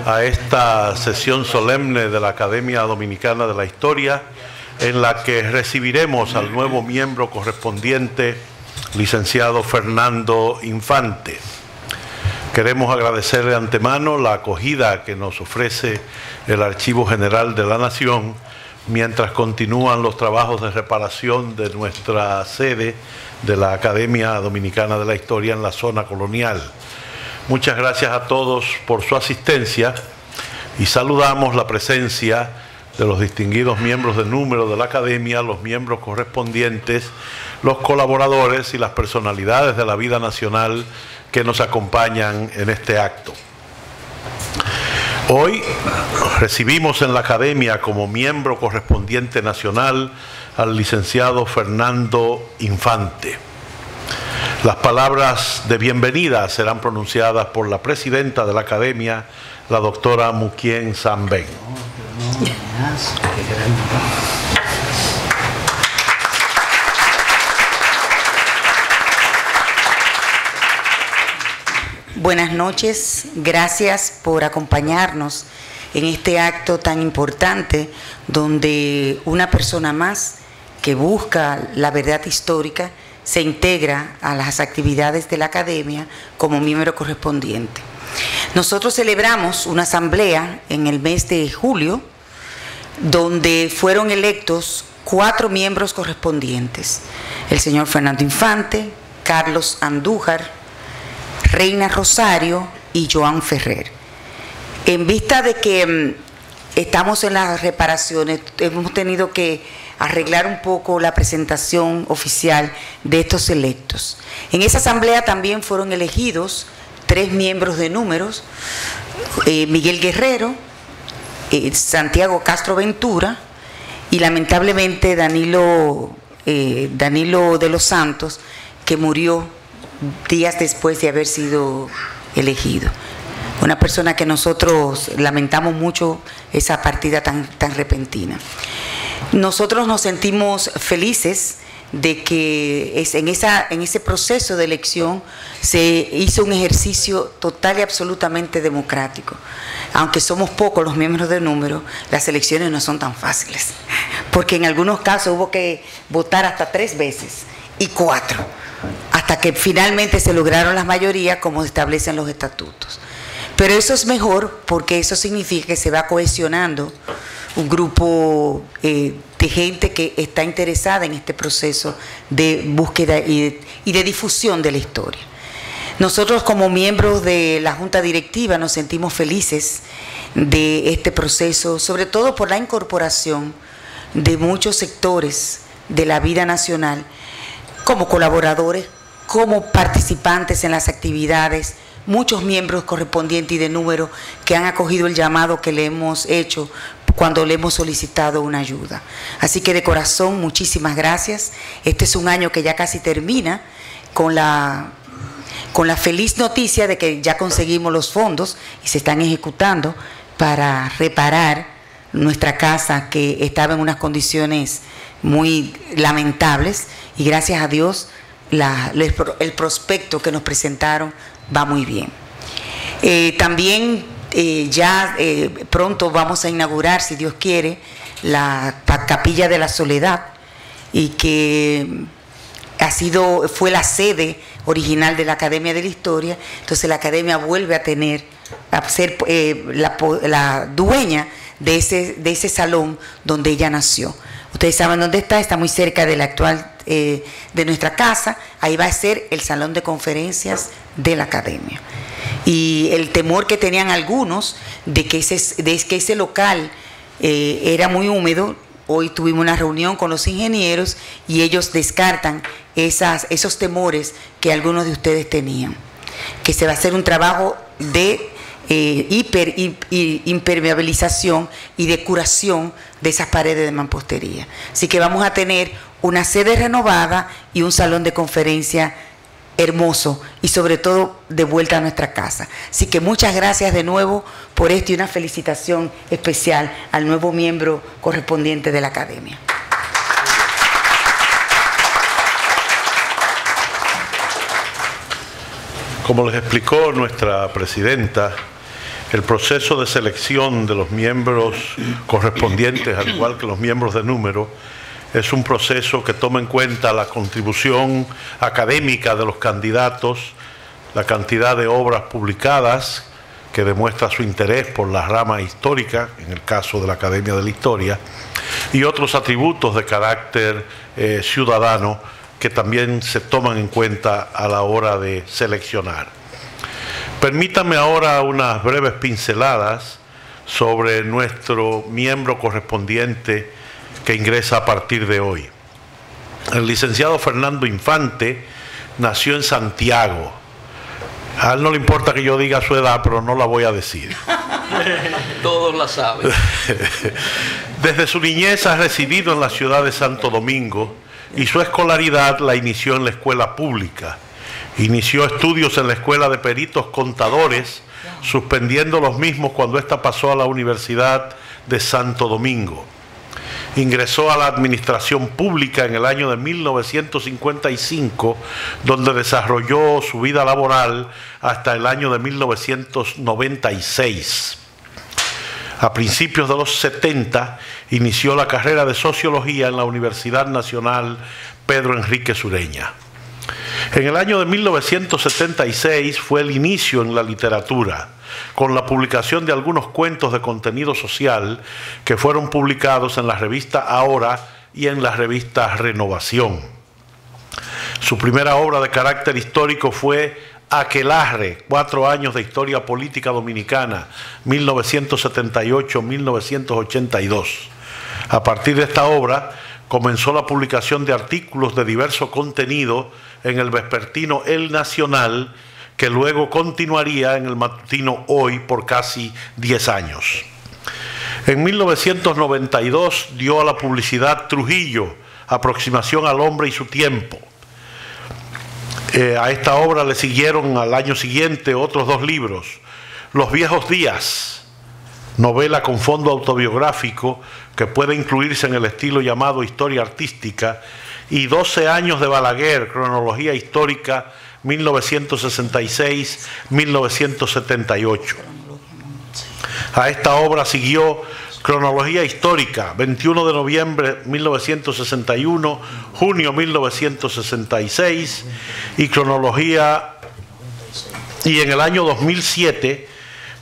a esta sesión solemne de la Academia Dominicana de la Historia, en la que recibiremos al nuevo miembro correspondiente, licenciado Fernando Infante. Queremos agradecer de antemano la acogida que nos ofrece el Archivo General de la Nación mientras continúan los trabajos de reparación de nuestra sede de la Academia Dominicana de la Historia en la zona colonial. Muchas gracias a todos por su asistencia y saludamos la presencia de los distinguidos miembros de número de la Academia, los miembros correspondientes, los colaboradores y las personalidades de la vida nacional que nos acompañan en este acto. Hoy recibimos en la Academia como miembro correspondiente nacional al licenciado Fernando Infante. Las palabras de bienvenida serán pronunciadas por la presidenta de la Academia, la doctora Muquien Sambén. Buenas noches, gracias por acompañarnos en este acto tan importante donde una persona más que busca la verdad histórica se integra a las actividades de la Academia como miembro correspondiente. Nosotros celebramos una asamblea en el mes de julio donde fueron electos 4 miembros correspondientes: el señor Fernando Infante, Carlos Andújar, Reina Rosario y Joan Ferrer. En vista de que estamos en las reparaciones, hemos tenido que arreglar un poco la presentación oficial de estos electos. En esa asamblea también fueron elegidos 3 miembros de números: Miguel Guerrero, Santiago Castro Ventura y lamentablemente Danilo de los Santos, que murió días después de haber sido elegido. Una persona que nosotros lamentamos mucho esa partida tan repentina. Nosotros nos sentimos felices de que en ese proceso de elección se hizo un ejercicio total y absolutamente democrático. Aunque somos pocos los miembros de número, las elecciones no son tan fáciles, porque en algunos casos hubo que votar hasta 3 veces y 4, hasta que finalmente se lograron las mayorías como establecen los estatutos. Pero eso es mejor porque eso significa que se va cohesionando un grupo de gente que está interesada en este proceso de búsqueda y de difusión de la historia. Nosotros como miembros de la Junta Directiva nos sentimos felices de este proceso, sobre todo por la incorporación de muchos sectores de la vida nacional como colaboradores, como participantes en las actividades, muchos miembros correspondientes y de número que han acogido el llamado que le hemos hecho cuando le hemos solicitado una ayuda. Así que de corazón, muchísimas gracias. Este es un año que ya casi termina con la feliz noticia de que ya conseguimos los fondos y se están ejecutando para reparar nuestra casa, que estaba en unas condiciones muy lamentables, y gracias a Dios el prospecto que nos presentaron va muy bien. También pronto vamos a inaugurar, si Dios quiere, la Capilla de la Soledad, y que fue la sede original de la Academia de la Historia. Entonces la Academia vuelve a ser la dueña de ese salón donde ella nació. Ustedes saben dónde está muy cerca de la actual de nuestra casa. Ahí va a ser el salón de conferencias de la Academia. Y el temor que tenían algunos de que ese local era muy húmedo, hoy tuvimos una reunión con los ingenieros y ellos descartan esos temores que algunos de ustedes tenían, que se va a hacer un trabajo de impermeabilización y de curación de esas paredes de mampostería. Así que vamos a tener una sede renovada y un salón de conferencia hermoso y sobre todo de vuelta a nuestra casa. Así que muchas gracias de nuevo por esto y una felicitación especial al nuevo miembro correspondiente de la Academia. Como les explicó nuestra presidenta, El proceso de selección de los miembros correspondientes, al igual que los miembros de número, es un proceso que toma en cuenta la contribución académica de los candidatos, la cantidad de obras publicadas, que demuestra su interés por la rama histórica, en el caso de la Academia de la Historia, y otros atributos de carácter ciudadano que también se toman en cuenta a la hora de seleccionar. Permítanme ahora unas breves pinceladas sobre nuestro miembro correspondiente que ingresa a partir de hoy. El licenciado Fernando Infante nació en Santiago. A él no le importa que yo diga su edad, pero no la voy a decir. Todos la saben. Desde su niñez ha residido en la ciudad de Santo Domingo y su escolaridad la inició en la escuela pública. Inició estudios en la Escuela de Peritos Contadores, suspendiendo los mismos cuando ésta pasó a la Universidad de Santo Domingo. Ingresó a la administración pública en el año de 1955, donde desarrolló su vida laboral hasta el año de 1996. A principios de los 70, inició la carrera de Sociología en la Universidad Nacional Pedro Enríquez Ureña. En el año de 1976 fue el inicio en la literatura, con la publicación de algunos cuentos de contenido social que fueron publicados en la revista Ahora y en la revista Renovación. Su primera obra de carácter histórico fue Aquelarre, 4 años de historia política dominicana, 1978-1982. A partir de esta obra comenzó la publicación de artículos de diverso contenido en el vespertino El Nacional, que luego continuaría en el matutino Hoy por casi 10 años. En 1992 dio a la publicidad Trujillo, Aproximación al hombre y su tiempo. A esta obra le siguieron al año siguiente otros 2 libros, Los viejos días, novela con fondo autobiográfico que puede incluirse en el estilo llamado historia artística, y 12 años de Balaguer, cronología histórica 1966-1978. A esta obra siguió Cronología histórica, 21 de noviembre 1961, junio 1966, y Cronología, y en el año 2007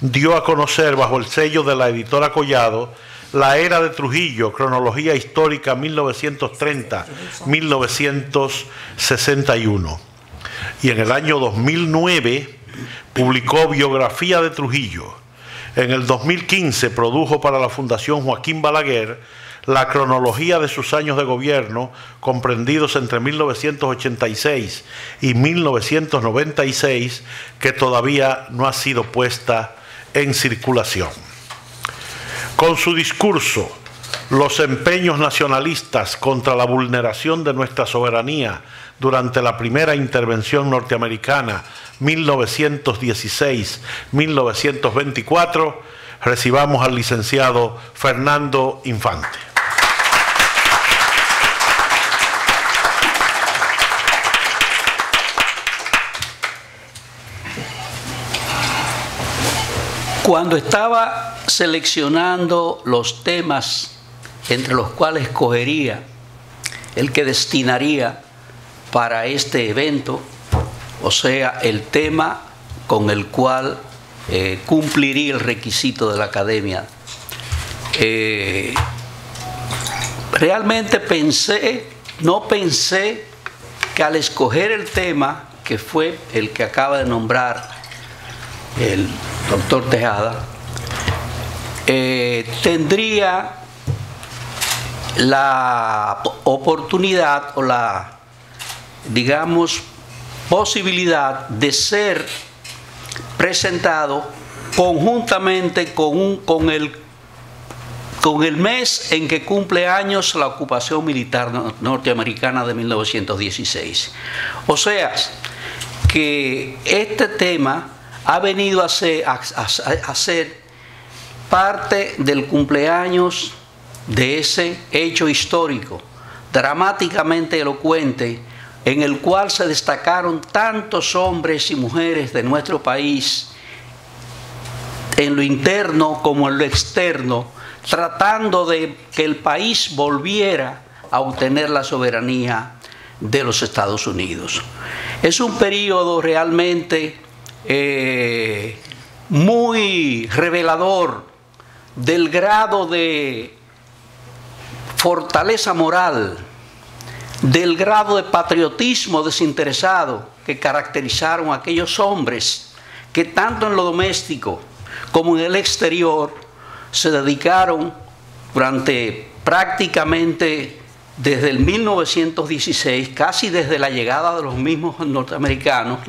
dio a conocer bajo el sello de la editora Collado La Era de Trujillo, Cronología histórica 1930-1961. Y en el año 2009 publicó Biografía de Trujillo. En el 2015 produjo para la Fundación Joaquín Balaguer la cronología de sus años de gobierno, comprendidos entre 1986 y 1996, que todavía no ha sido puesta en circulación. Con su discurso, Los empeños nacionalistas contra la vulneración de nuestra soberanía durante la primera intervención norteamericana, 1916-1924, recibamos al licenciado Fernando Infante. Cuando estaba seleccionando los temas entre los cuales escogería el que destinaría para este evento, o sea, el tema con el cual cumpliría el requisito de la academia, realmente no pensé que al escoger el tema, que fue el que acaba de nombrar el doctor Tejada, tendría la oportunidad o la, digamos, posibilidad de ser presentado conjuntamente con el mes en que cumple años la ocupación militar norteamericana de 1916. O sea, que este tema ha venido a ser parte del cumpleaños de ese hecho histórico, dramáticamente elocuente, en el cual se destacaron tantos hombres y mujeres de nuestro país en lo interno como en lo externo, tratando de que el país volviera a obtener la soberanía de los Estados Unidos. Es un periodo realmente muy revelador del grado de fortaleza moral, del grado de patriotismo desinteresado que caracterizaron a aquellos hombres que tanto en lo doméstico como en el exterior se dedicaron durante prácticamente desde el 1916, casi desde la llegada de los mismos norteamericanos,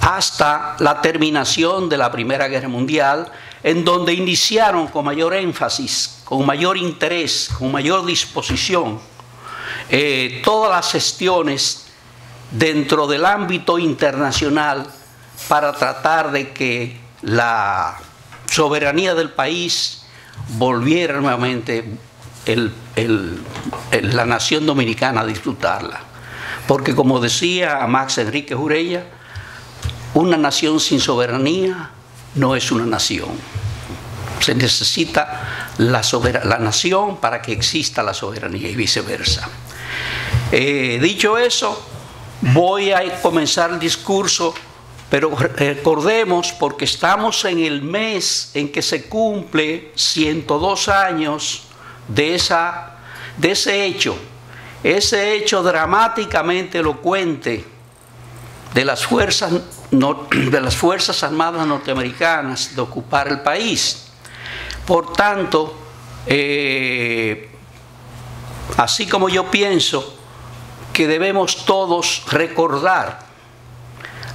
hasta la terminación de la Primera Guerra Mundial, en donde iniciaron con mayor énfasis, con mayor interés, con mayor disposición, todas las gestiones dentro del ámbito internacional para tratar de que la soberanía del país volviera nuevamente la nación dominicana a disfrutarla. Porque como decía Max Enrique Urella, una nación sin soberanía no es una nación. Se necesita la nación para que exista la soberanía y viceversa. Dicho eso, voy a comenzar el discurso, pero recordemos, porque estamos en el mes en que se cumple 102 años de ese hecho dramáticamente elocuente de las Fuerzas Armadas norteamericanas de ocupar el país. Por tanto, así como yo pienso que debemos todos recordar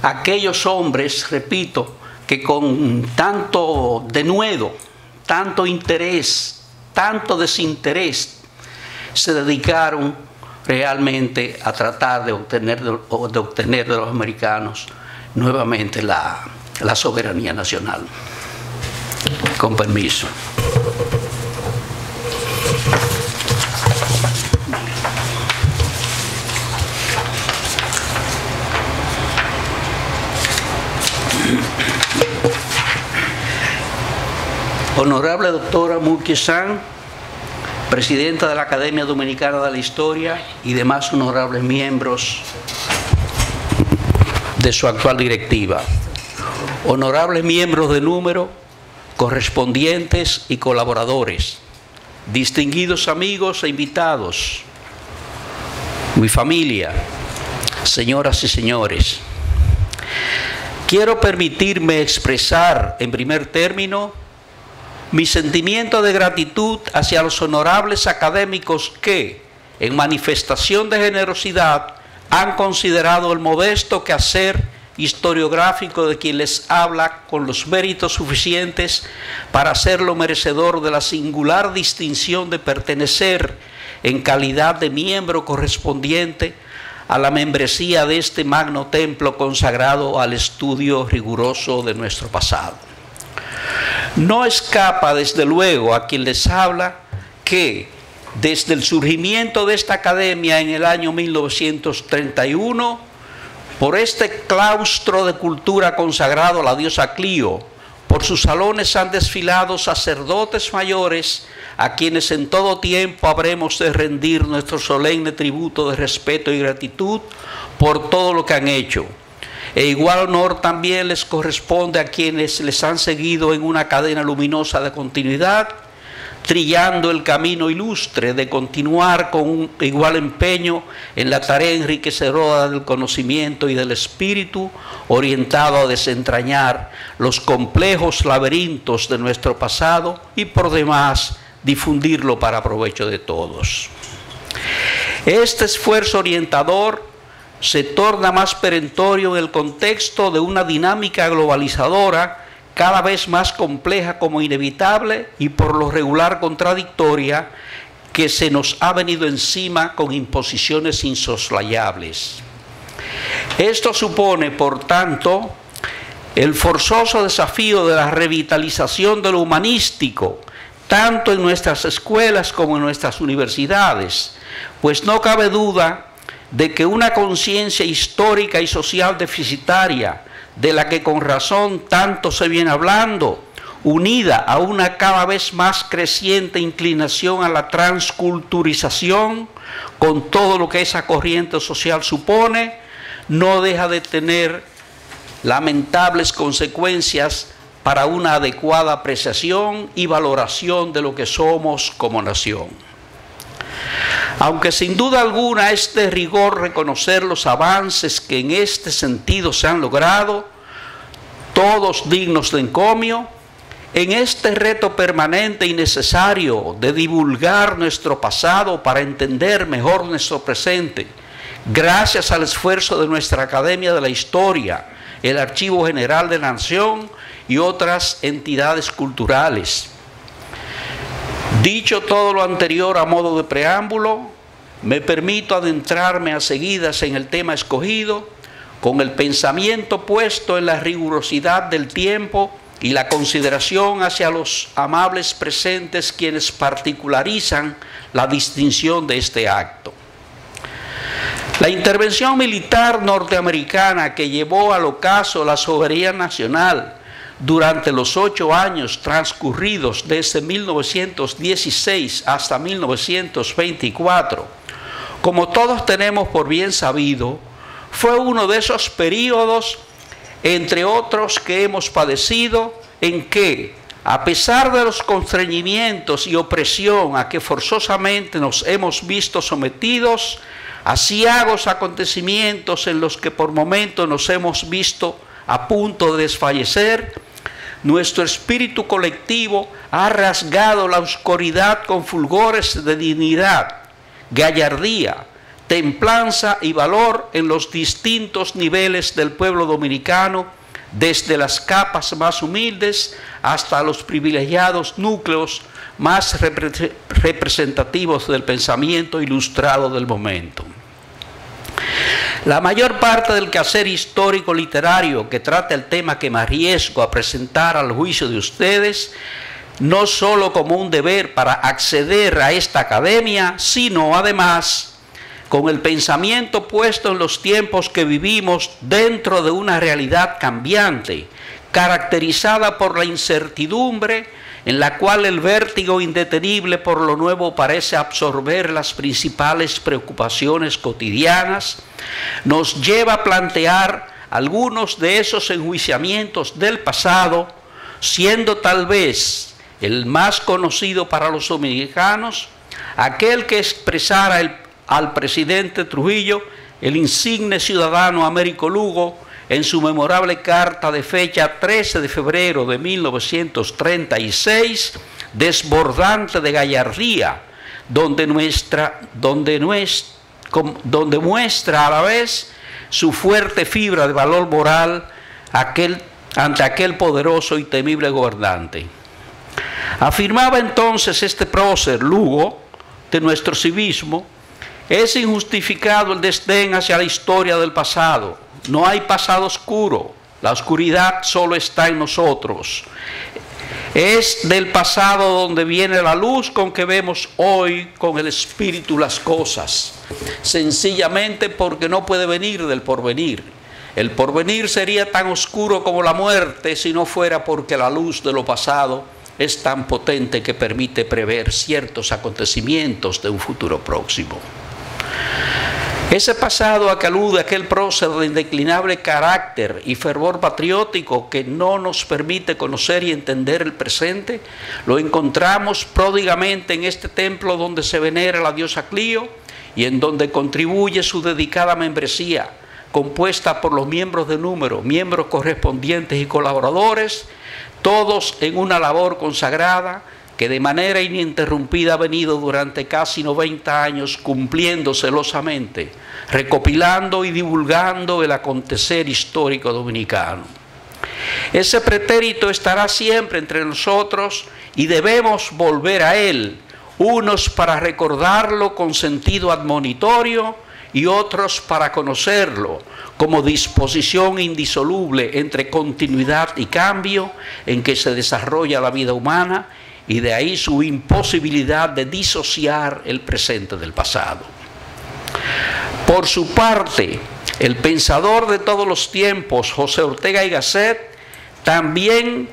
a aquellos hombres, repito, que con tanto denuedo, tanto interés, tanto desinterés, se dedicaron realmente a tratar de obtener de los americanos nuevamente la soberanía nacional. Con permiso. Honorable doctora Murquezán, presidenta de la Academia Dominicana de la Historia y demás honorables miembros de su actual directiva, honorables miembros de número, correspondientes y colaboradores, distinguidos amigos e invitados, mi familia, señoras y señores, quiero permitirme expresar en primer término mi sentimiento de gratitud hacia los honorables académicos que, en manifestación de generosidad, han considerado el modesto quehacer historiográfico de quien les habla con los méritos suficientes para hacerlo merecedor de la singular distinción de pertenecer en calidad de miembro correspondiente a la membresía de este magno templo consagrado al estudio riguroso de nuestro pasado. No escapa desde luego a quien les habla que desde el surgimiento de esta academia en el año 1931, por este claustro de cultura consagrado a la diosa Clio, por sus salones han desfilado sacerdotes mayores a quienes en todo tiempo habremos de rendir nuestro solemne tributo de respeto y gratitud por todo lo que han hecho. E igual honor también les corresponde a quienes les han seguido en una cadena luminosa de continuidad, trillando el camino ilustre de continuar con un igual empeño en la tarea enriquecedora del conocimiento y del espíritu, orientado a desentrañar los complejos laberintos de nuestro pasado y por demás difundirlo para provecho de todos. Este esfuerzo orientador se torna más perentorio en el contexto de una dinámica globalizadora cada vez más compleja como inevitable y por lo regular contradictoria que se nos ha venido encima con imposiciones insoslayables. Esto supone, por tanto, el forzoso desafío de la revitalización de lo humanístico, tanto en nuestras escuelas como en nuestras universidades, pues no cabe duda de que una conciencia histórica y social deficitaria, de la que con razón tanto se viene hablando, unida a una cada vez más creciente inclinación a la transculturización, con todo lo que esa corriente social supone, no deja de tener lamentables consecuencias para una adecuada apreciación y valoración de lo que somos como nación. Aunque sin duda alguna es de rigor reconocer los avances que en este sentido se han logrado, todos dignos de encomio, en este reto permanente y necesario de divulgar nuestro pasado para entender mejor nuestro presente, gracias al esfuerzo de nuestra Academia de la Historia, el Archivo General de la Nación y otras entidades culturales. Dicho todo lo anterior a modo de preámbulo, me permito adentrarme a seguidas en el tema escogido, con el pensamiento puesto en la rigurosidad del tiempo y la consideración hacia los amables presentes quienes particularizan la distinción de este acto. La intervención militar norteamericana que llevó al ocaso la soberanía nacional durante los 8 años transcurridos desde 1916 hasta 1924, como todos tenemos por bien sabido, fue uno de esos periodos, entre otros que hemos padecido, en que, a pesar de los constreñimientos y opresión a que forzosamente nos hemos visto sometidos, aciagos acontecimientos en los que por momentos nos hemos visto a punto de desfallecer, nuestro espíritu colectivo ha rasgado la oscuridad con fulgores de dignidad, gallardía, templanza y valor en los distintos niveles del pueblo dominicano, desde las capas más humildes hasta los privilegiados núcleos más representativos del pensamiento ilustrado del momento. La mayor parte del quehacer histórico literario que trata el tema que me arriesgo a presentar al juicio de ustedes, no solo como un deber para acceder a esta academia, sino además con el pensamiento puesto en los tiempos que vivimos dentro de una realidad cambiante, caracterizada por la incertidumbre, en la cual el vértigo indetenible por lo nuevo parece absorber las principales preocupaciones cotidianas, nos lleva a plantear algunos de esos enjuiciamientos del pasado, siendo tal vez el más conocido para los dominicanos aquel que expresara al presidente Trujillo, el insigne ciudadano Américo Lugo, en su memorable carta de fecha 13 de febrero de 1936, desbordante de gallardía, donde muestra a la vez su fuerte fibra de valor moral ante aquel poderoso y temible gobernante. Afirmaba entonces este prócer Lugo de nuestro civismo: es injustificado el desdén hacia la historia del pasado. No hay pasado oscuro, la oscuridad solo está en nosotros. Es del pasado donde viene la luz con que vemos hoy con el espíritu las cosas, sencillamente porque no puede venir del porvenir. El porvenir sería tan oscuro como la muerte si no fuera porque la luz de lo pasado es tan potente que permite prever ciertos acontecimientos de un futuro próximo. Ese pasado a que alude aquel prócer de indeclinable carácter y fervor patriótico que no nos permite conocer y entender el presente, lo encontramos pródigamente en este templo donde se venera la diosa Clio y en donde contribuye su dedicada membresía, compuesta por los miembros de número, miembros correspondientes y colaboradores, todos en una labor consagrada que de manera ininterrumpida ha venido durante casi 90 años cumpliendo celosamente, recopilando y divulgando el acontecer histórico dominicano. Ese pretérito estará siempre entre nosotros y debemos volver a él, unos para recordarlo con sentido admonitorio y otros para conocerlo como disposición indisoluble entre continuidad y cambio en que se desarrolla la vida humana, y de ahí su imposibilidad de disociar el presente del pasado. Por su parte, el pensador de todos los tiempos, José Ortega y Gasset, también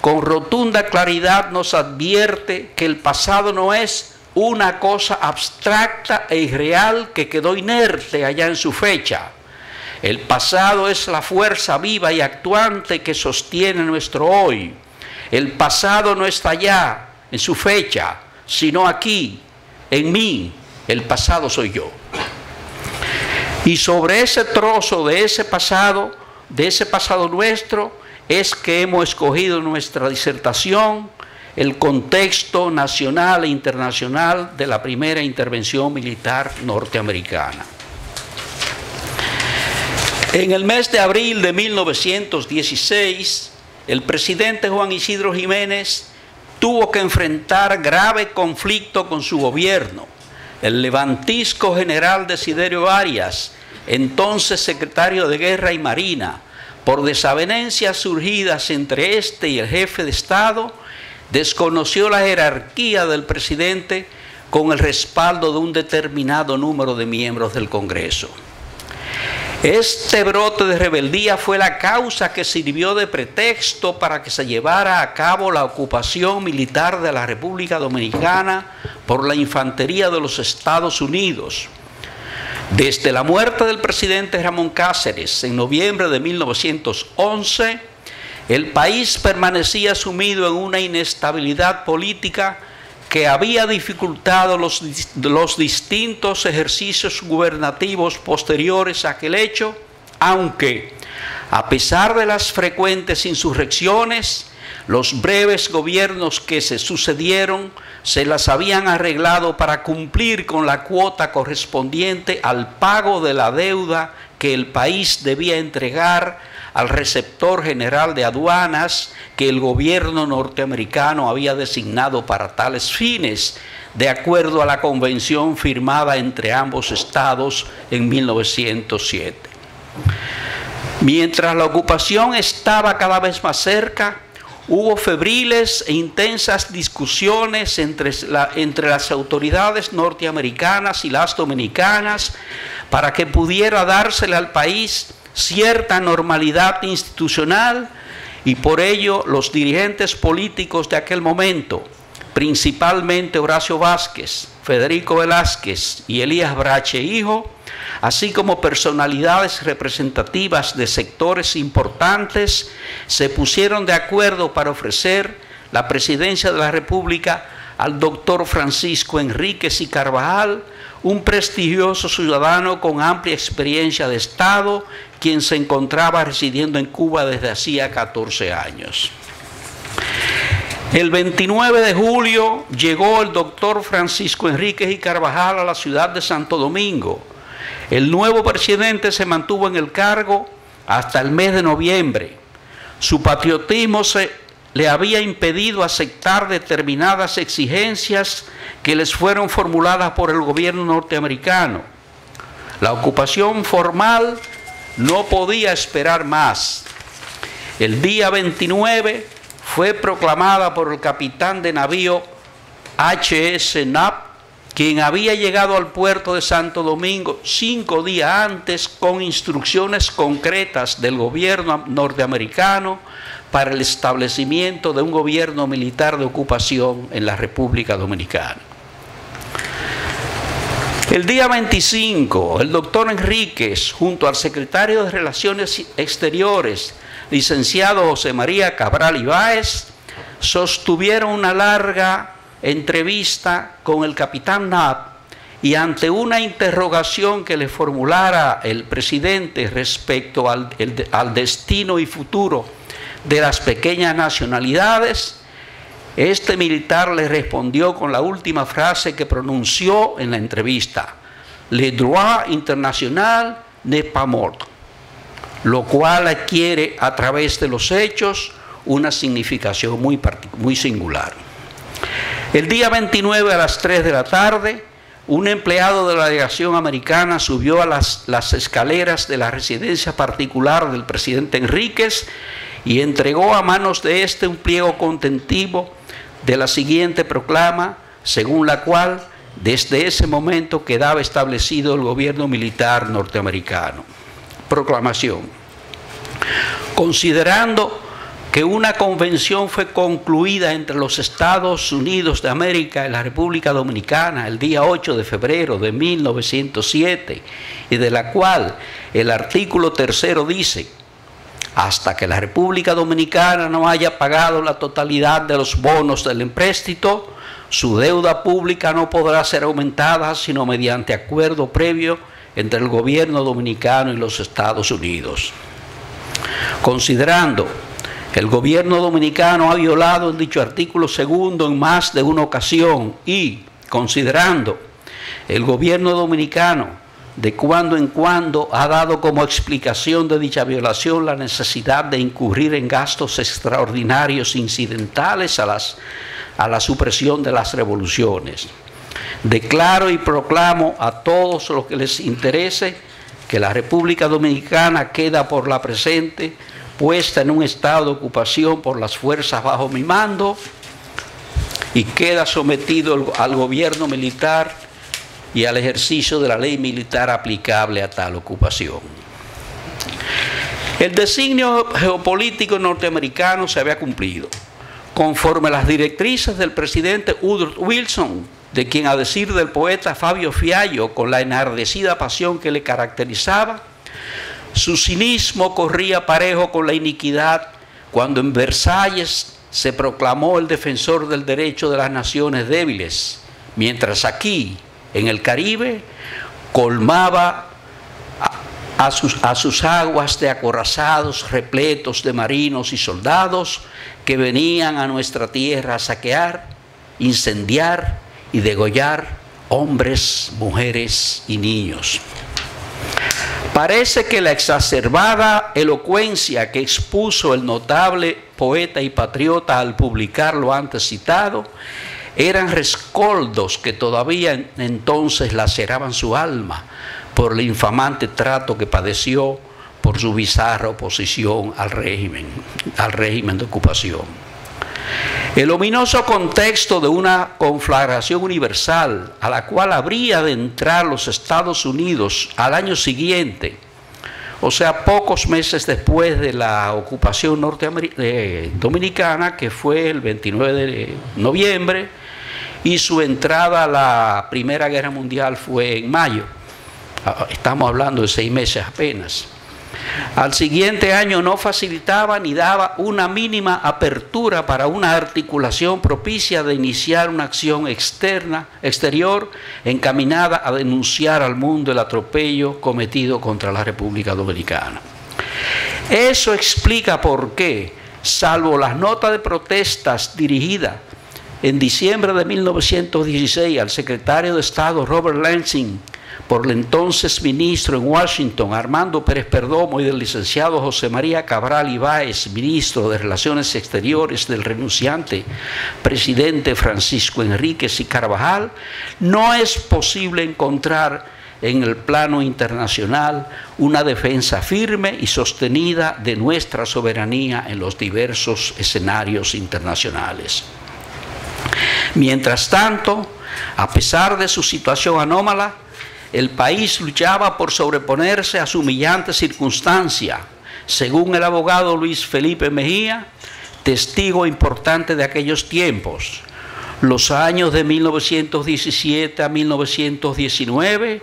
con rotunda claridad nos advierte que el pasado no es una cosa abstracta e irreal que quedó inerte allá en su fecha. El pasado es la fuerza viva y actuante que sostiene nuestro hoy. El pasado no está allá en su fecha, sino aquí, en mí. El pasado soy yo. Y sobre ese trozo de ese pasado nuestro, es que hemos escogido nuestra disertación, el contexto nacional e internacional de la primera intervención militar norteamericana. En el mes de abril de 1916, el presidente Juan Isidro Jiménez tuvo que enfrentar grave conflicto con su gobierno. El levantisco general Desiderio Arias, entonces secretario de Guerra y Marina, por desavenencias surgidas entre este y el jefe de Estado, desconoció la jerarquía del presidente con el respaldo de un determinado número de miembros del Congreso. Este brote de rebeldía fue la causa que sirvió de pretexto para que se llevara a cabo la ocupación militar de la República Dominicana por la infantería de los Estados Unidos. Desde la muerte del presidente Ramón Cáceres en noviembre de 1911, el país permanecía sumido en una inestabilidad política que había dificultado los distintos ejercicios gubernativos posteriores a aquel hecho, aunque, a pesar de las frecuentes insurrecciones, los breves gobiernos que se sucedieron se las habían arreglado para cumplir con la cuota correspondiente al pago de la deuda que el país debía entregar al receptor general de aduanas que el gobierno norteamericano había designado para tales fines, de acuerdo a la convención firmada entre ambos estados en 1907. Mientras la ocupación estaba cada vez más cerca, hubo febriles e intensas discusiones entre las autoridades norteamericanas y las dominicanas para que pudiera dársele al país cierta normalidad institucional, y por ello los dirigentes políticos de aquel momento, principalmente Horacio Vázquez, Federico Velázquez y Elías Brache hijo, así como personalidades representativas de sectores importantes, se pusieron de acuerdo para ofrecer la presidencia de la República al doctor Francisco Enríquez y Carvajal, un prestigioso ciudadano con amplia experiencia de Estado, quien se encontraba residiendo en Cuba desde hacía 14 años. El 29 de julio llegó el doctor Francisco Enríquez y Carvajal a la ciudad de Santo Domingo. El nuevo presidente se mantuvo en el cargo hasta el mes de noviembre. Su patriotismo le había impedido aceptar determinadas exigencias que les fueron formuladas por el gobierno norteamericano. La ocupación formal no podía esperar más. El día 29 fue proclamada por el capitán de navío H.S. Knapp, quien había llegado al puerto de Santo Domingo 5 días antes con instrucciones concretas del gobierno norteamericano para el establecimiento de un gobierno militar de ocupación en la República Dominicana. El día 25, el doctor Enríquez, junto al secretario de Relaciones Exteriores, licenciado José María Cabral Ibáez, sostuvieron una larga entrevista con el capitán Knapp, y ante una interrogación que le formulara el presidente respecto al destino y futuro de las pequeñas nacionalidades, este militar le respondió con la última frase que pronunció en la entrevista: «Le droit international n'est pas mort», lo cual adquiere a través de los hechos una significación muy singular. El día 29 a las 3 de la tarde, un empleado de la delegación americana subió a las escaleras de la residencia particular del presidente Enríquez y entregó a manos de este un pliego contentivo de la siguiente proclama, según la cual desde ese momento quedaba establecido el gobierno militar norteamericano. Proclamación. Considerando que una convención fue concluida entre los Estados Unidos de América y la República Dominicana el día 8 de febrero de 1907 y de la cual el artículo 3 dice: hasta que la República Dominicana no haya pagado la totalidad de los bonos del empréstito, su deuda pública no podrá ser aumentada sino mediante acuerdo previo entre el gobierno dominicano y los Estados Unidos. Considerando que el gobierno dominicano ha violado el dicho artículo 2 en más de una ocasión y considerando el gobierno dominicano de cuando en cuando ha dado como explicación de dicha violación la necesidad de incurrir en gastos extraordinarios incidentales a la supresión de las revoluciones, declaro y proclamo a todos los que les interese que la República Dominicana queda por la presente puesta en un estado de ocupación por las fuerzas bajo mi mando y queda sometido al gobierno militar y al ejercicio de la ley militar aplicable a tal ocupación. El designio geopolítico norteamericano se había cumplido, conforme a las directrices del presidente Woodrow Wilson, de quien, a decir del poeta Fabio Fiallo, con la enardecida pasión que le caracterizaba, su cinismo corría parejo con la iniquidad cuando en Versalles se proclamó el defensor del derecho de las naciones débiles, mientras aquí, en el Caribe, colmaba a sus aguas de acorazados repletos de marinos y soldados que venían a nuestra tierra a saquear, incendiar y degollar hombres, mujeres y niños. Parece que la exacerbada elocuencia que expuso el notable poeta y patriota al publicar lo antes citado eran rescoldos que todavía entonces laceraban su alma por el infamante trato que padeció por su bizarra oposición al régimen de ocupación. El ominoso contexto de una conflagración universal a la cual habría de entrar los Estados Unidos al año siguiente, o sea, pocos meses después de la ocupación dominicana, que fue el 29 de noviembre, y su entrada a la Primera Guerra Mundial fue en mayo. Estamos hablando de 6 meses apenas. Al siguiente año no facilitaba ni daba una mínima apertura para una articulación propicia de iniciar una acción exterior encaminada a denunciar al mundo el atropello cometido contra la República Dominicana. Eso explica por qué, salvo las notas de protestas dirigidas en diciembre de 1916 al secretario de Estado Robert Lansing, por el entonces ministro en Washington, Armando Pérez Perdomo, y del licenciado José María Cabral Ibáez, ministro de Relaciones Exteriores del renunciante presidente Francisco Enríquez y Carvajal, no es posible encontrar en el plano internacional una defensa firme y sostenida de nuestra soberanía en los diversos escenarios internacionales. Mientras tanto, a pesar de su situación anómala, el país luchaba por sobreponerse a su humillante circunstancia, según el abogado Luis Felipe Mejía, testigo importante de aquellos tiempos. Los años de 1917 a 1919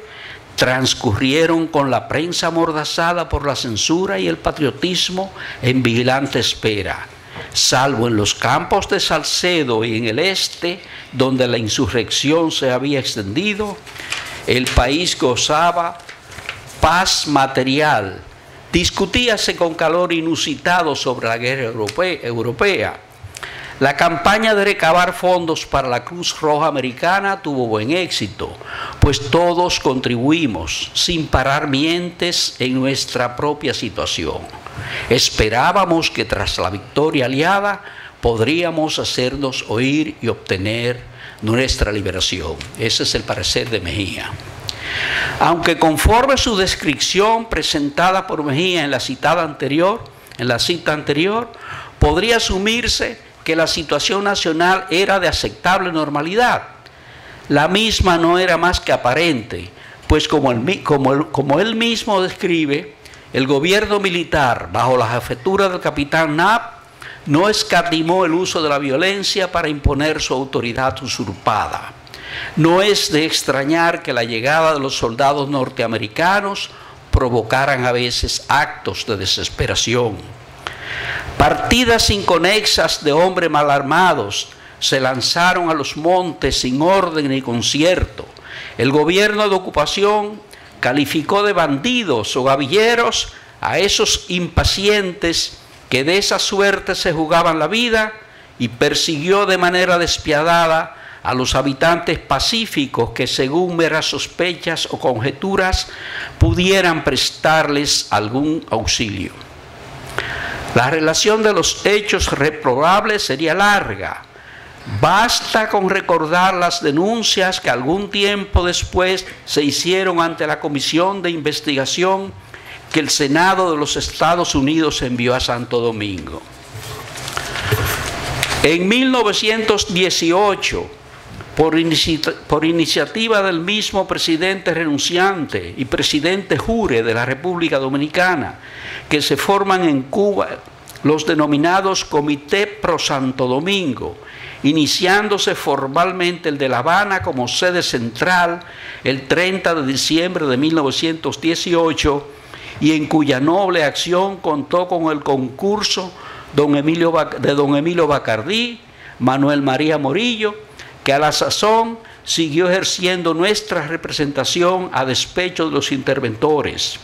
transcurrieron con la prensa amordazada por la censura y el patriotismo en vigilante espera, salvo en los campos de Salcedo y en el este, donde la insurrección se había extendido. El país gozaba paz material. Discutíase con calor inusitado sobre la guerra europea. La campaña de recabar fondos para la Cruz Roja Americana tuvo buen éxito, pues todos contribuimos sin parar mientes en nuestra propia situación. Esperábamos que tras la victoria aliada podríamos hacernos oír y obtener nuestra liberación. Ese es el parecer de Mejía. Aunque conforme su descripción presentada por Mejía en la cita anterior, podría asumirse que la situación nacional era de aceptable normalidad. La misma no era más que aparente, pues como él mismo describe, el gobierno militar, bajo la jefatura del capitán Knapp, no escatimó el uso de la violencia para imponer su autoridad usurpada. No es de extrañar que la llegada de los soldados norteamericanos provocaran a veces actos de desesperación. Partidas inconexas de hombres mal armados se lanzaron a los montes sin orden ni concierto. El gobierno de ocupación calificó de bandidos o gavilleros a esos impacientes que de esa suerte se jugaban la vida y persiguió de manera despiadada a los habitantes pacíficos que, según meras sospechas o conjeturas, pudieran prestarles algún auxilio. La relación de los hechos reprobables sería larga. Basta con recordar las denuncias que algún tiempo después se hicieron ante la Comisión de Investigación que el Senado de los Estados Unidos envió a Santo Domingo. En 1918, por iniciativa del mismo presidente renunciante y presidente jure de la República Dominicana, que se forman en Cuba los denominados Comité Pro Santo Domingo, iniciándose formalmente el de La Habana como sede central el 30 de diciembre de 1918, y en cuya noble acción contó con el concurso de don Emilio Bacardí, Manuel María Morillo, que a la sazón siguió ejerciendo nuestra representación a despecho de los interventores.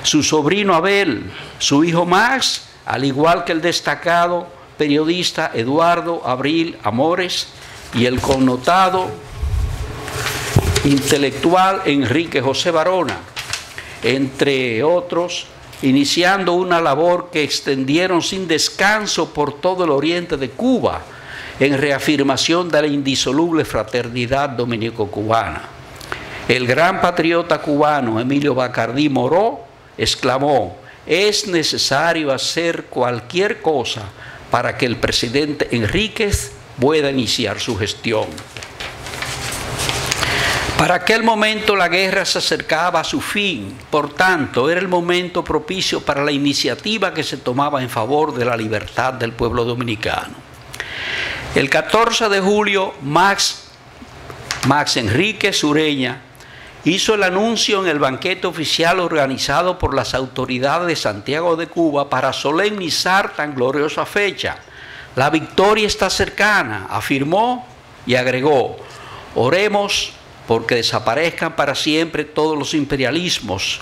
Su sobrino Abel, su hijo Max, al igual que el destacado periodista Eduardo Abril Amores y el connotado intelectual Enrique José Barona, entre otros, iniciando una labor que extendieron sin descanso por todo el oriente de Cuba, en reafirmación de la indisoluble fraternidad dominico-cubana. El gran patriota cubano Emilio Bacardí Moró exclamó: es necesario hacer cualquier cosa para que el presidente Enríquez pueda iniciar su gestión. Para aquel momento la guerra se acercaba a su fin, por tanto era el momento propicio para la iniciativa que se tomaba en favor de la libertad del pueblo dominicano. El 14 de julio, Max Enríquez Ureña hizo el anuncio en el banquete oficial organizado por las autoridades de Santiago de Cuba para solemnizar tan gloriosa fecha. La victoria está cercana, afirmó y agregó: oremos porque desaparezcan para siempre todos los imperialismos.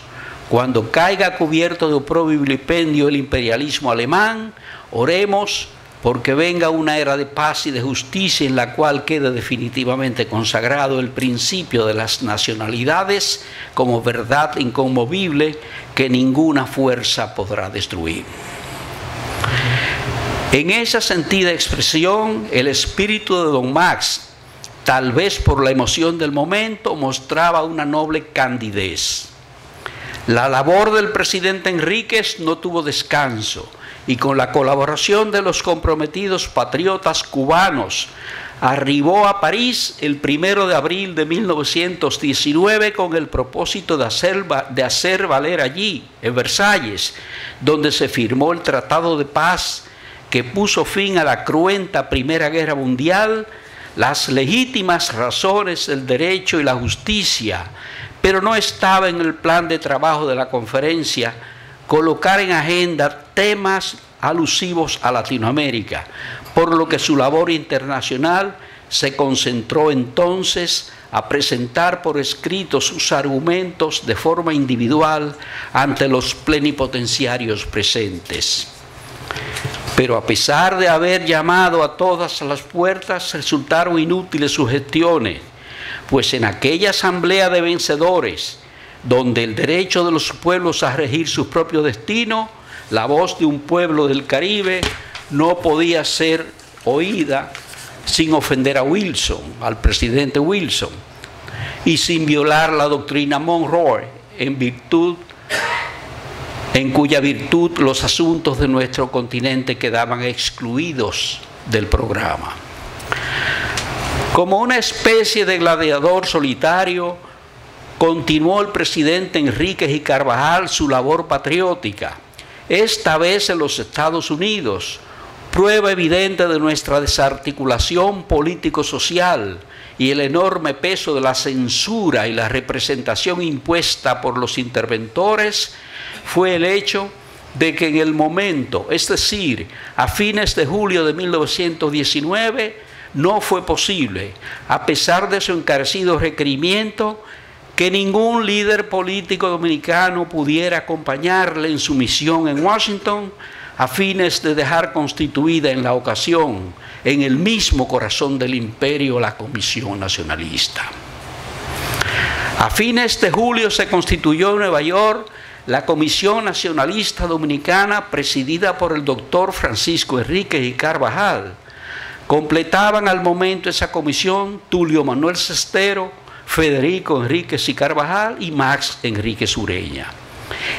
Cuando caiga cubierto de oprobio y vilipendio el imperialismo alemán, oremos porque venga una era de paz y de justicia en la cual quede definitivamente consagrado el principio de las nacionalidades como verdad inconmovible que ninguna fuerza podrá destruir. En esa sentida expresión, el espíritu de don Max, tal vez por la emoción del momento, mostraba una noble candidez. La labor del presidente Enríquez no tuvo descanso, y con la colaboración de los comprometidos patriotas cubanos, arribó a París el 1 de abril de 1919 con el propósito de hacer valer allí, en Versalles, donde se firmó el Tratado de Paz que puso fin a la cruenta Primera Guerra Mundial, las legítimas razones, el derecho y la justicia, pero no estaba en el plan de trabajo de la conferencia colocar en agenda temas alusivos a Latinoamérica, por lo que su labor internacional se concentró entonces a presentar por escrito sus argumentos de forma individual ante los plenipotenciarios presentes. Pero a pesar de haber llamado a todas las puertas, resultaron inútiles sus gestiones, pues en aquella asamblea de vencedores, donde el derecho de los pueblos a regir su propio destino, la voz de un pueblo del Caribe no podía ser oída sin ofender a Wilson, al presidente Wilson, y sin violar la doctrina Monroe, en cuya virtud los asuntos de nuestro continente quedaban excluidos del programa. Como una especie de gladiador solitario, continuó el presidente Enríquez y Carvajal su labor patriótica, esta vez en los Estados Unidos, prueba evidente de nuestra desarticulación político-social y el enorme peso de la censura y la representación impuesta por los interventores fue el hecho de que en el momento, es decir, a fines de julio de 1919, no fue posible, a pesar de su encarecido requerimiento, que ningún líder político dominicano pudiera acompañarle en su misión en Washington a fines de dejar constituida en la ocasión, en el mismo corazón del imperio, la Comisión Nacionalista. A fines de julio se constituyó en Nueva York la Comisión Nacionalista Dominicana, presidida por el doctor Francisco Enríquez y Carvajal. Completaban al momento esa comisión Tulio Manuel Cestero, Federico Enríquez y Carvajal y Max Enríquez Ureña.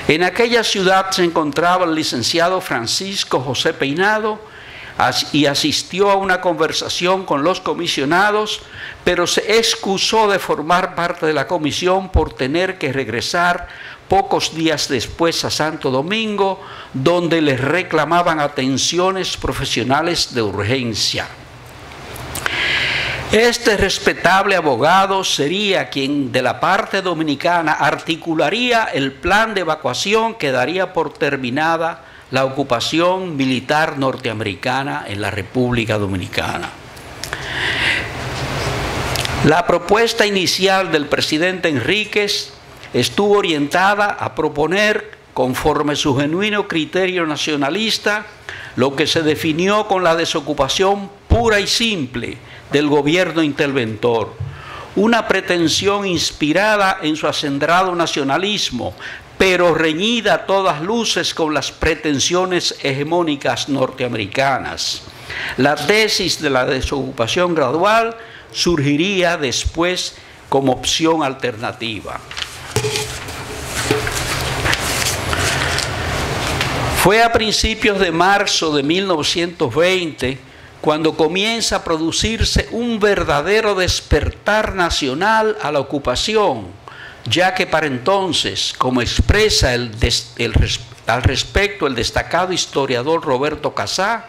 En aquella ciudad se encontraba el licenciado Francisco José Peinado y asistió a una conversación con los comisionados, pero se excusó de formar parte de la comisión por tener que regresar pocos días después a Santo Domingo, donde les reclamaban atenciones profesionales de urgencia. Este respetable abogado sería quien de la parte dominicana articularía el plan de evacuación que daría por terminada la ocupación militar norteamericana en la República Dominicana. La propuesta inicial del presidente Enríquez estuvo orientada a proponer, conforme su genuino criterio nacionalista, lo que se definió con la desocupación pura y simple del gobierno interventor, una pretensión inspirada en su acendrado nacionalismo, pero reñida a todas luces con las pretensiones hegemónicas norteamericanas. La tesis de la desocupación gradual surgiría después como opción alternativa. Fue a principios de marzo de 1920 cuando comienza a producirse un verdadero despertar nacional a la ocupación, ya que para entonces, como expresa al respecto el destacado historiador Roberto Casá,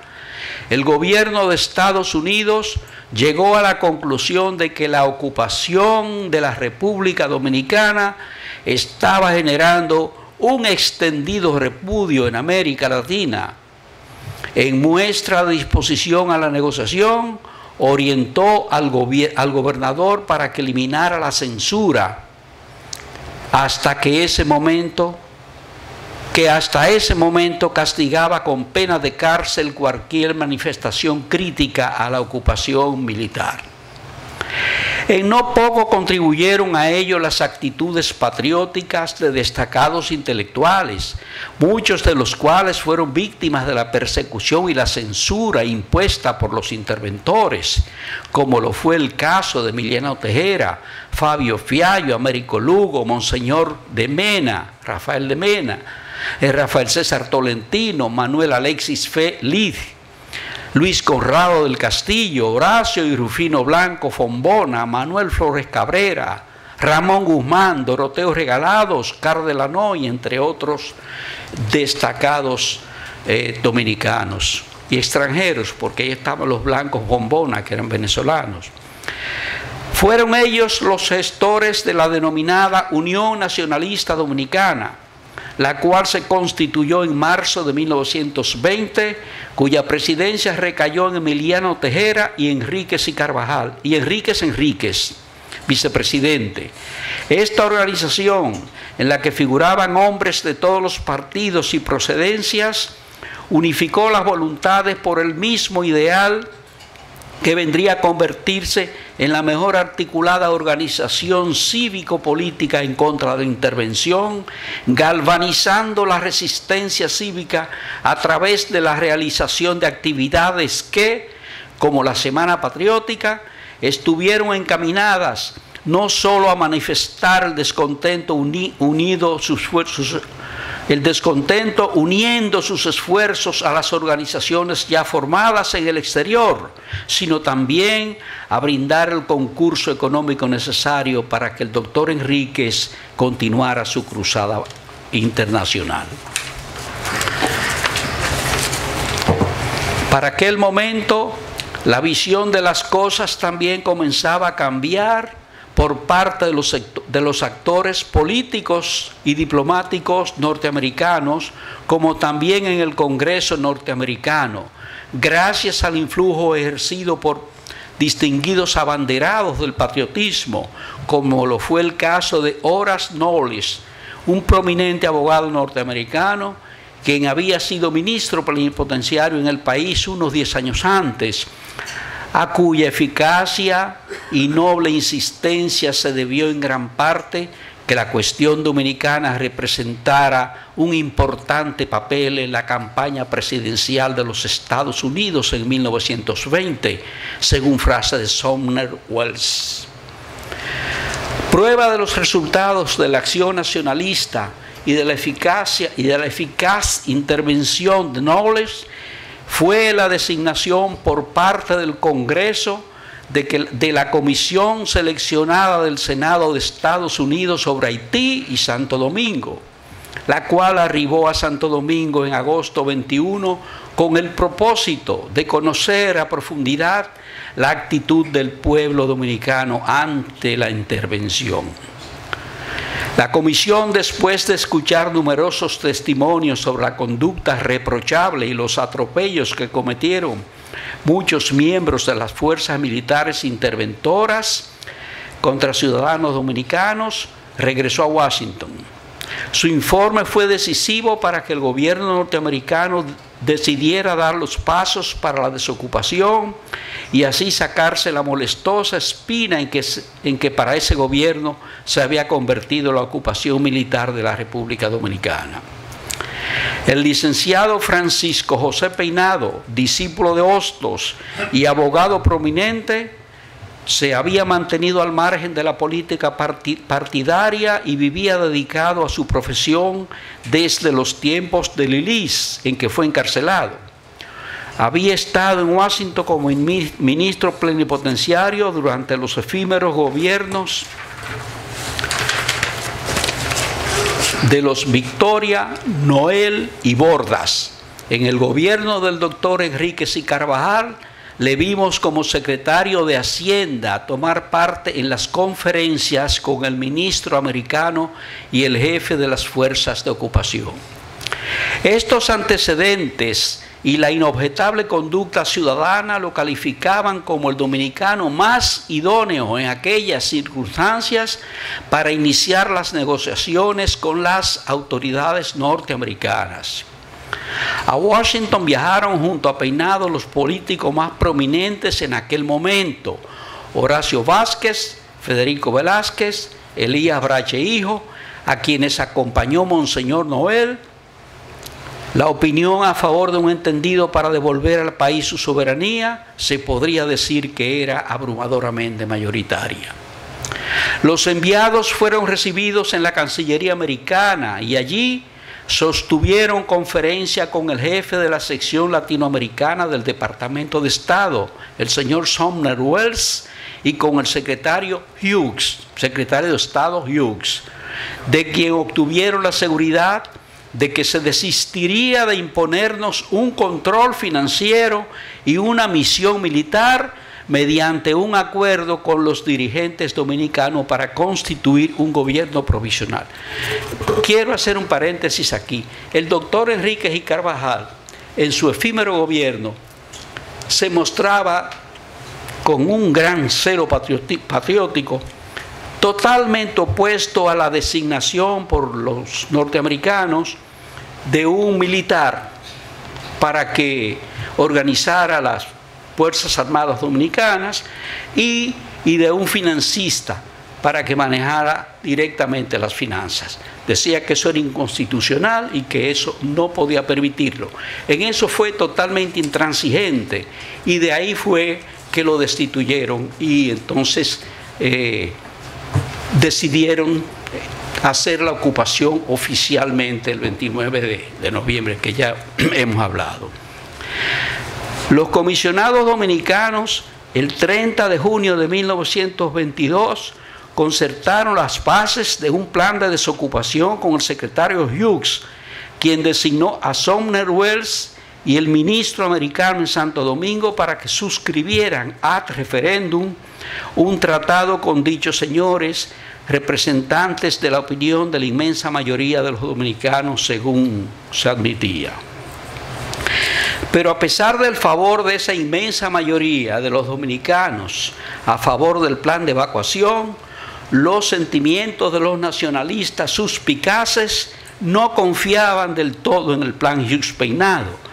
el gobierno de Estados Unidos llegó a la conclusión de que la ocupación de la República Dominicana estaba generando un extendido repudio en América Latina. En muestra de disposición a la negociación, orientó al gobernador para que eliminara la censura hasta ese momento castigaba con pena de cárcel cualquier manifestación crítica a la ocupación militar. En no poco contribuyeron a ello las actitudes patrióticas de destacados intelectuales, muchos de los cuales fueron víctimas de la persecución y la censura impuesta por los interventores, como lo fue el caso de Emiliano Tejera, Fabio Fiallo, Américo Lugo, Monseñor de Mena, Rafael de Mena, Rafael César Tolentino, Manuel Alexis Lid, Luis Conrado del Castillo, Horacio y Rufino Blanco Fombona, Manuel Flores Cabrera, Ramón Guzmán, Doroteo Regalados, Oscar Delanoy, entre otros destacados dominicanos y extranjeros, porque ahí estaban los blancos Fombona, que eran venezolanos. Fueron ellos los gestores de la denominada Unión Nacionalista Dominicana, la cual se constituyó en marzo de 1920, cuya presidencia recayó en Emiliano Tejera y Enríquez y Carvajal, y Enríquez, vicepresidente. Esta organización, en la que figuraban hombres de todos los partidos y procedencias, unificó las voluntades por el mismo ideal que vendría a convertirse en la mejor articulada organización cívico-política en contra de la intervención, galvanizando la resistencia cívica a través de la realización de actividades que, como la Semana Patriótica, estuvieron encaminadas no solo a manifestar el descontento uniendo sus esfuerzos a las organizaciones ya formadas en el exterior, sino también a brindar el concurso económico necesario para que el doctor Enríquez continuara su cruzada internacional. Para aquel momento, la visión de las cosas también comenzaba a cambiar por parte de los actores políticos y diplomáticos norteamericanos, como también en el Congreso norteamericano, gracias al influjo ejercido por distinguidos abanderados del patriotismo, como lo fue el caso de Horace Knowles, un prominente abogado norteamericano, quien había sido ministro plenipotenciario en el país unos 10 años antes, a cuya eficacia y noble insistencia se debió en gran parte que la cuestión dominicana representara un importante papel en la campaña presidencial de los Estados Unidos en 1920, según frase de Sumner Welles. Prueba de los resultados de la acción nacionalista y de la eficaz intervención de Knowles fue la designación por parte del Congreso de la comisión seleccionada del Senado de Estados Unidos sobre Haití y Santo Domingo, la cual arribó a Santo Domingo en agosto 21 con el propósito de conocer a profundidad la actitud del pueblo dominicano ante la intervención. La comisión, después de escuchar numerosos testimonios sobre la conducta reprochable y los atropellos que cometieron muchos miembros de las fuerzas militares interventoras contra ciudadanos dominicanos, regresó a Washington. Su informe fue decisivo para que el gobierno norteamericano decidiera dar los pasos para la desocupación y así sacarse la molestosa espina en que para ese gobierno se había convertido la ocupación militar de la República Dominicana. El licenciado Francisco José Peinado, discípulo de Hostos y abogado prominente, se había mantenido al margen de la política partidaria y vivía dedicado a su profesión desde los tiempos de Lilis, en que fue encarcelado. Había estado en Washington como ministro plenipotenciario durante los efímeros gobiernos de los Victoria, Noel y Bordas. En el gobierno del doctor Enríquez y Carvajal le vimos como secretario de Hacienda tomar parte en las conferencias con el ministro americano y el jefe de las fuerzas de ocupación. Estos antecedentes y la inobjetable conducta ciudadana lo calificaban como el dominicano más idóneo en aquellas circunstancias para iniciar las negociaciones con las autoridades norteamericanas. A Washington viajaron junto a Peinado los políticos más prominentes en aquel momento: Horacio Vázquez, Federico Velázquez, Elías Brache Hijo, a quienes acompañó Monseñor Noel. La opinión a favor de un entendido para devolver al país su soberanía se podría decir que era abrumadoramente mayoritaria. Los enviados fueron recibidos en la Cancillería americana y allí sostuvieron conferencia con el jefe de la sección latinoamericana del Departamento de Estado, el señor Sumner Welles, y con el secretario Hughes, secretario de Estado Hughes, de quien obtuvieron la seguridad de que se desistiría de imponernos un control financiero y una misión militar mediante un acuerdo con los dirigentes dominicanos para constituir un gobierno provisional. Quiero hacer un paréntesis aquí. El doctor Enríquez y Carvajal, en su efímero gobierno, se mostraba con un gran celo patriótico, totalmente opuesto a la designación por los norteamericanos de un militar para que organizara las Fuerzas Armadas Dominicanas y de un financista para que manejara directamente las finanzas. Decía que eso era inconstitucional y que eso no podía permitirlo. En eso fue totalmente intransigente y de ahí fue que lo destituyeron y entonces decidieron hacer la ocupación oficialmente el 29 de noviembre, que ya hemos hablado. Los comisionados dominicanos, el 30 de junio de 1922, concertaron las bases de un plan de desocupación con el secretario Hughes, quien designó a Sumner Welles y el ministro americano en Santo Domingo para que suscribieran ad referéndum un tratado con dichos señores, representantes de la opinión de la inmensa mayoría de los dominicanos, según se admitía. Pero a pesar del favor de esa inmensa mayoría de los dominicanos a favor del plan de evacuación, los sentimientos de los nacionalistas suspicaces no confiaban del todo en el plan Hughes-Peinado.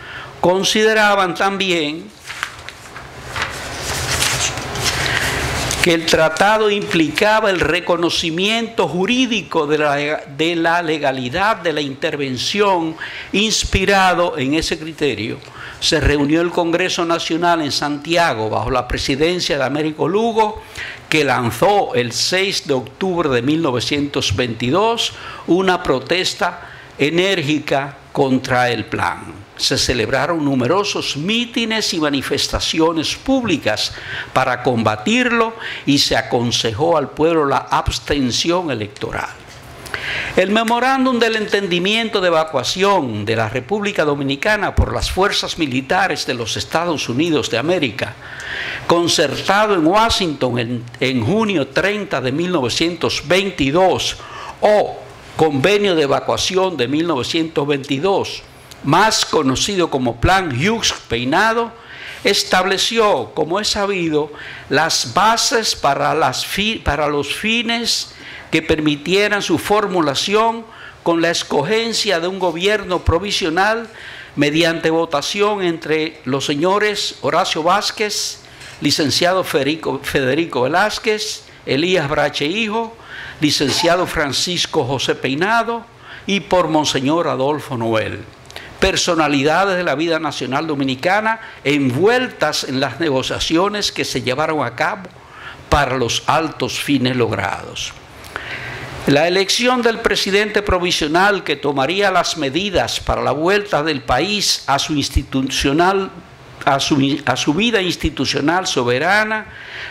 Consideraban también que el tratado implicaba el reconocimiento jurídico de la legalidad de la intervención. Inspirado en ese criterio, se reunió el Congreso Nacional en Santiago bajo la presidencia de Américo Lugo, que lanzó el 6 de octubre de 1922 una protesta enérgica contra el plan. Se celebraron numerosos mítines y manifestaciones públicas para combatirlo y se aconsejó al pueblo la abstención electoral. El memorándum del entendimiento de evacuación de la República Dominicana por las fuerzas militares de los Estados Unidos de América, concertado en Washington en junio 30 de 1922, o Convenio de Evacuación de 1922, más conocido como Plan Hughes-Peinado, estableció, como es sabido, las bases para los fines que permitieran su formulación con la escogencia de un gobierno provisional mediante votación entre los señores Horacio Vázquez, licenciado Federico Velázquez, Elías Brache Hijo, licenciado Francisco José Peinado y por Monseñor Adolfo Noel. Personalidades de la vida nacional dominicana envueltas en las negociaciones que se llevaron a cabo para los altos fines logrados. La elección del presidente provisional que tomaría las medidas para la vuelta del país a su vida institucional soberana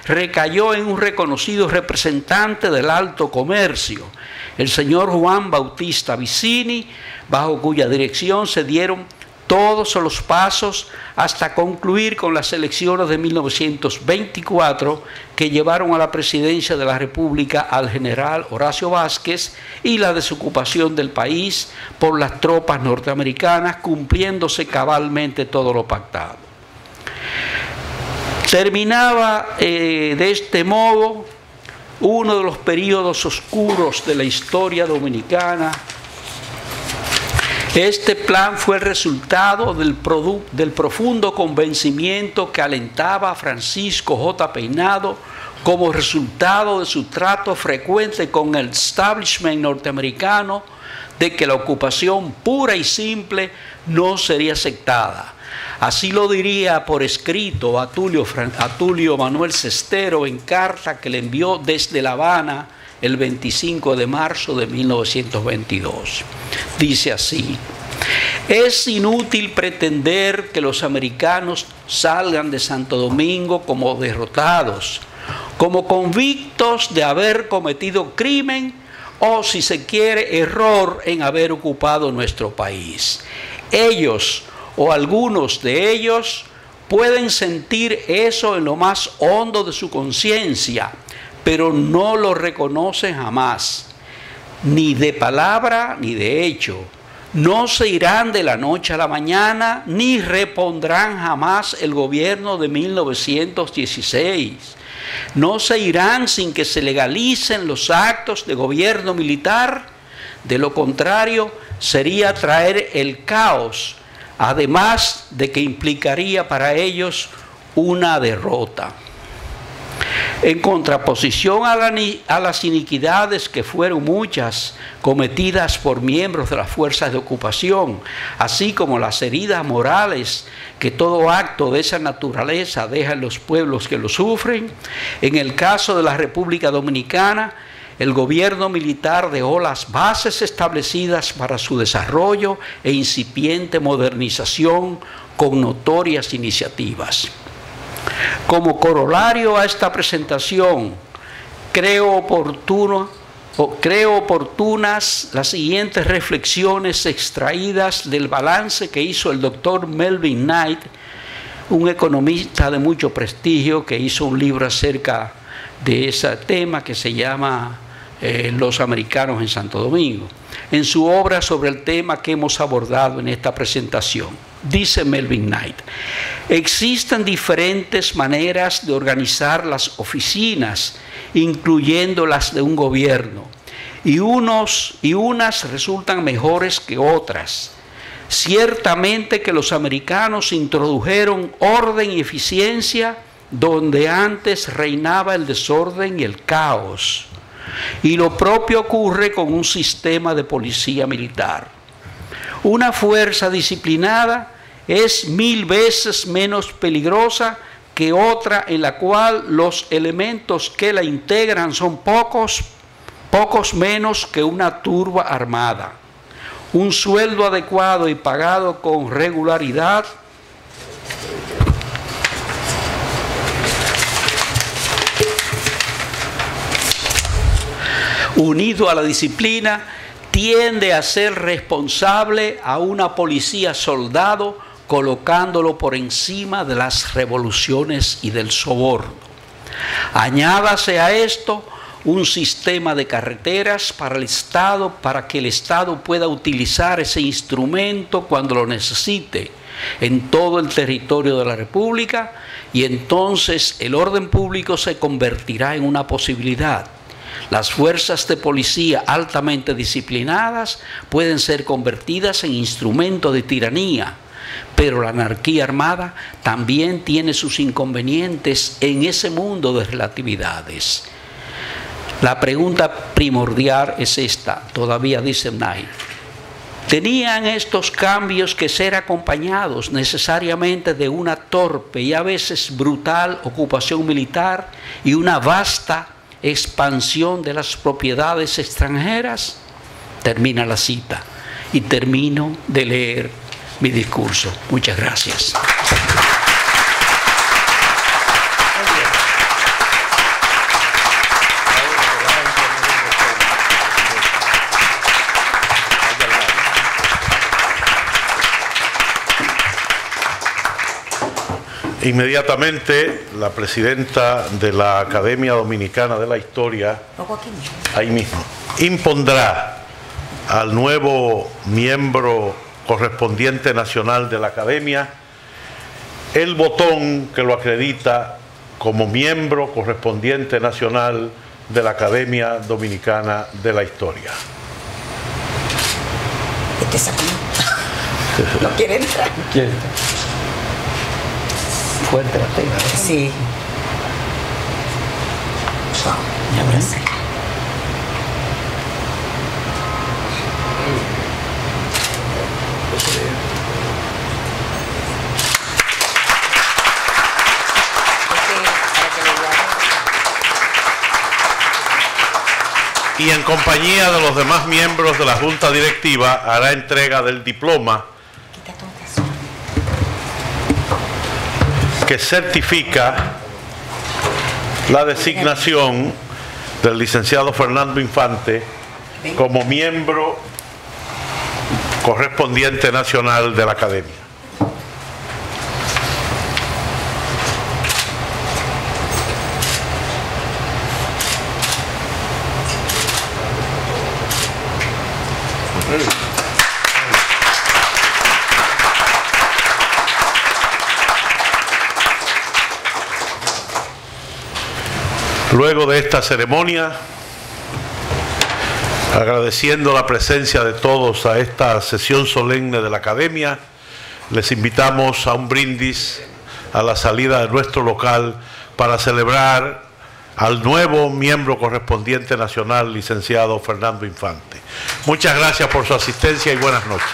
recayó en un reconocido representante del alto comercio, el señor Juan Bautista Vicini, bajo cuya dirección se dieron todos los pasos hasta concluir con las elecciones de 1924 que llevaron a la presidencia de la República al general Horacio Vázquez y la desocupación del país por las tropas norteamericanas, cumpliéndose cabalmente todo lo pactado. Terminaba de este modo uno de los periodos oscuros de la historia dominicana. Este plan fue el resultado del profundo convencimiento que alentaba a Francisco J. Peinado como resultado de su trato frecuente con el establishment norteamericano de que la ocupación pura y simple no sería aceptada. Así lo diría por escrito Atulio Manuel Cestero en carta que le envió desde La Habana el 25 de marzo de 1922. Dice así: es inútil pretender que los americanos salgan de Santo Domingo como derrotados, como convictos de haber cometido crimen o, si se quiere, error en haber ocupado nuestro país. Ellos, o algunos de ellos, pueden sentir eso en lo más hondo de su conciencia, pero no lo reconocen jamás, ni de palabra ni de hecho. No se irán de la noche a la mañana, ni repondrán jamás el gobierno de 1916. No se irán sin que se legalicen los actos de gobierno militar. De lo contrario, sería traer el caos, además de que implicaría para ellos una derrota. En contraposición a las iniquidades, que fueron muchas, cometidas por miembros de las fuerzas de ocupación, así como las heridas morales que todo acto de esa naturaleza deja en los pueblos que lo sufren, en el caso de la República Dominicana, el gobierno militar dejó las bases establecidas para su desarrollo e incipiente modernización con notorias iniciativas. Como corolario a esta presentación, creo oportuno creo oportunas las siguientes reflexiones extraídas del balance que hizo el doctor Melvin Knight, un economista de mucho prestigio que hizo un libro acerca de ese tema que se llama Los americanos en Santo Domingo, en su obra sobre el tema que hemos abordado en esta presentación. Dice Melvin Knight: existen diferentes maneras de organizar las oficinas, incluyendo las de un gobierno, y unas resultan mejores que otras. Ciertamente que los americanos introdujeron orden y eficiencia donde antes reinaba el desorden y el caos. Y lo propio ocurre con un sistema de policía militar. Una fuerza disciplinada es 1000 veces menos peligrosa que otra en la cual los elementos que la integran son pocos menos que una turba armada. Un sueldo adecuado y pagado con regularidad unido a la disciplina tiende a ser responsable a una policía soldado, colocándolo por encima de las revoluciones y del soborno. Añádase a esto un sistema de carreteras para el Estado, para que el Estado pueda utilizar ese instrumento cuando lo necesite en todo el territorio de la República, y entonces el orden público se convertirá en una posibilidad. Las fuerzas de policía altamente disciplinadas pueden ser convertidas en instrumento de tiranía, pero la anarquía armada también tiene sus inconvenientes en ese mundo de relatividades. La pregunta primordial es esta, todavía dice Knight. ¿Tenían estos cambios que ser acompañados necesariamente de una torpe y a veces brutal ocupación militar y una vasta expansión de las propiedades extranjeras? Termina la cita y termino de leer mi discurso. Muchas gracias. Inmediatamente la presidenta de la Academia Dominicana de la Historia, ahí mismo, impondrá al nuevo miembro correspondiente nacional de la Academia el botón que lo acredita como miembro correspondiente nacional de la Academia Dominicana de la Historia. ¿No quiere entrar? ¿Quién? Fuerte la tela. Sí. Ya ves. Y en compañía de los demás miembros de la Junta Directiva hará entrega del diploma que certifica la designación del licenciado Fernando Infante como miembro correspondiente nacional de la Academia. Luego de esta ceremonia, agradeciendo la presencia de todos a esta sesión solemne de la Academia, les invitamos a un brindis a la salida de nuestro local para celebrar al nuevo miembro correspondiente nacional, licenciado Fernando Infante. Muchas gracias por su asistencia y buenas noches.